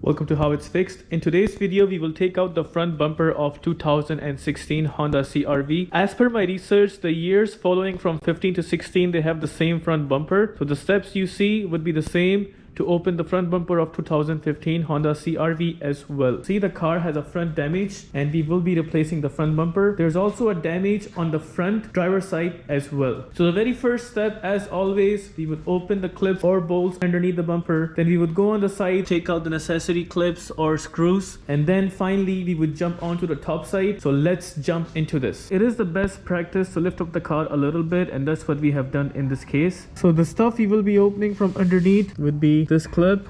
Welcome to How It's Fixed. In today's video, we will take out the front bumper of 2016 Honda CR-V. As per my research, the years following from 15 to 16, they have the same front bumper. So the steps you see would be the same to open the front bumper of 2015 Honda CR-V as well. See, the car has a front damage and we will be replacing the front bumper. There's also a damage on the front driver's side as well. So the very first step, as always, we would open the clips or bolts underneath the bumper. Then we would go on the side, take out the necessary clips or screws, and then finally we would jump onto the top side. So let's jump into this. It is the best practice to lift up the car a little bit, and that's what we have done in this case. So the stuff we will be opening from underneath would be this clip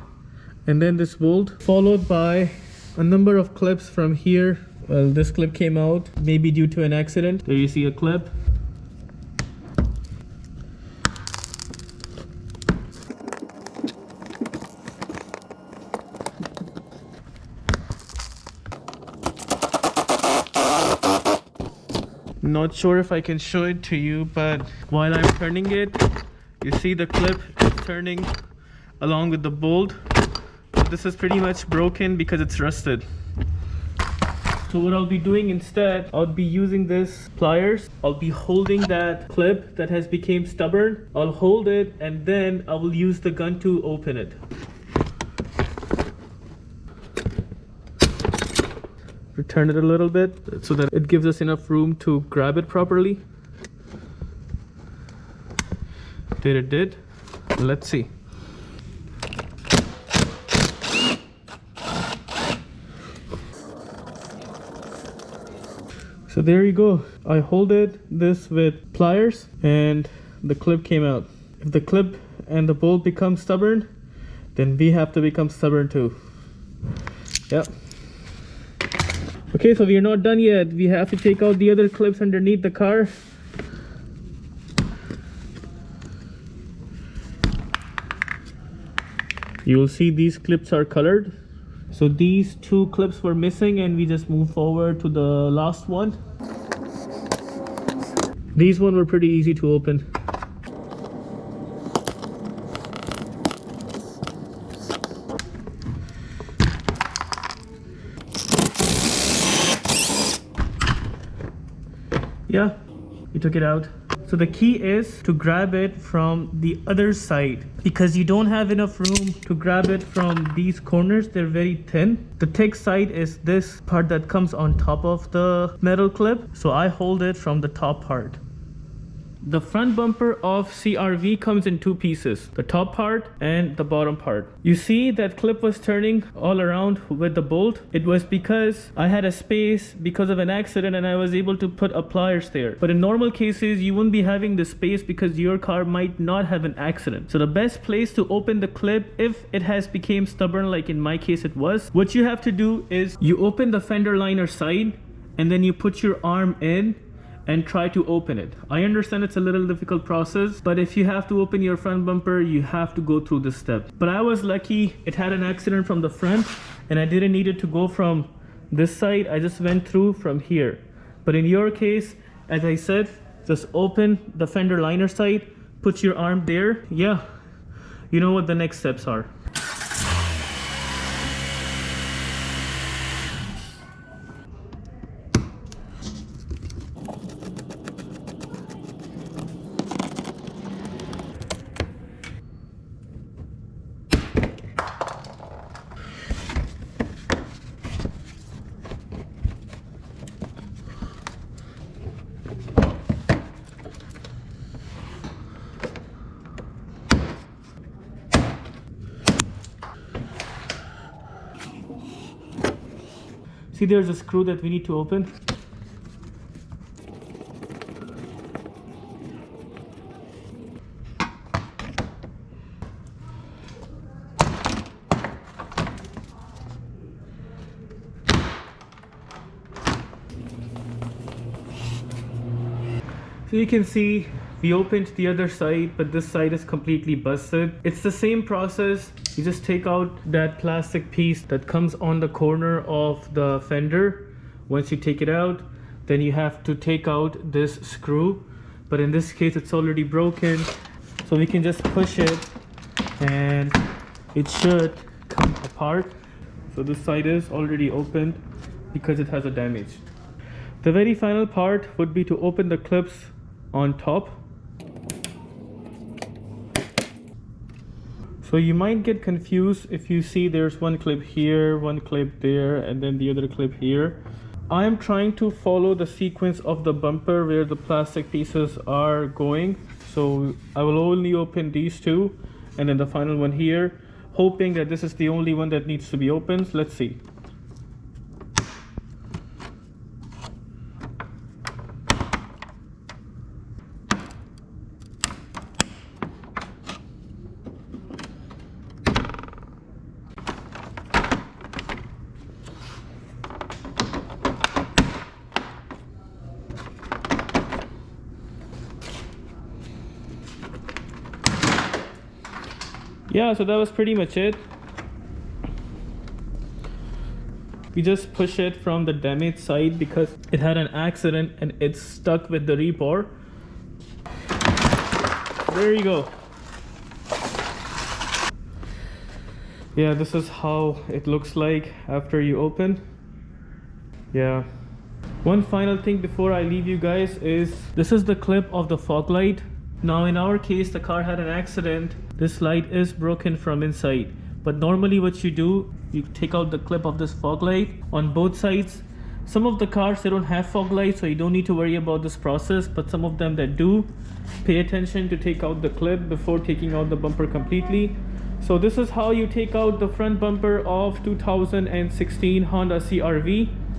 and then this bolt, followed by a number of clips from here. Well, this clip came out maybe due to an accident. There you see a clip. Not sure if I can show it to you, but while I'm turning it, you see the clip is turning along with the bolt. This is pretty much broken because it's rusted. So what I'll be doing instead, I'll be using this pliers. I'll be holding that clip that has become stubborn. I'll hold it and then I will use the gun to open it. Turn it a little bit so that it gives us enough room to grab it properly. It did. Let's see. So there you go. I hold this with pliers and the clip came out. If the clip and the bolt become stubborn, then we have to become stubborn too. Yep. Okay, so we are not done yet. We have to take out the other clips underneath the car. You will see these clips are colored. So these two clips were missing and we just moved forward to the last one. These ones were pretty easy to open. Yeah, we took it out. So the key is to grab it from the other side because you don't have enough room to grab it from these corners. They're very thin. The thick side is this part that comes on top of the metal clip. So I hold it from the top part. The front bumper of CR-V comes in two pieces, the top part and the bottom part. You see that clip was turning all around with the bolt. It was because I had a space because of an accident and I was able to put a pliers there. But in normal cases, you wouldn't be having the space because your car might not have an accident. So the best place to open the clip, if it has become stubborn like in my case it was, what you have to do is you open the fender liner side and then you put your arm in and try to open it. I understand it's a little difficult process, but if you have to open your front bumper, you have to go through this step. But I was lucky, it had an accident from the front and I didn't need it to go from this side. I just went through from here. But in your case, as I said, just open the fender liner side, put your arm there. Yeah, you know what the next steps are. See, there's a screw that we need to open. So you can see we opened the other side, but this side is completely busted. It's the same process. You just take out that plastic piece that comes on the corner of the fender. Once you take it out, then you have to take out this screw, but in this case it's already broken, so we can just push it and it should come apart. So this side is already opened because it has a damage. The very final part would be to open the clips on top. So you might get confused if you see there's one clip here, one clip there, and then the other clip here. I am trying to follow the sequence of the bumper where the plastic pieces are going. So I will only open these two and then the final one here, hoping that this is the only one that needs to be opened. Let's see. Yeah, so that was pretty much it. We just push it from the damaged side because it had an accident and it's stuck with the rebar. There you go. Yeah, this is how it looks like after you open. Yeah. One final thing before I leave you guys is this is the clip of the fog light. Now in our case, the car had an accident. This light is broken from inside. But normally what you do, you take out the clip of this fog light on both sides. Some of the cars, they don't have fog lights, so you don't need to worry about this process. But some of them that do, pay attention to take out the clip before taking out the bumper completely. So this is how you take out the front bumper of 2016 Honda CR-V.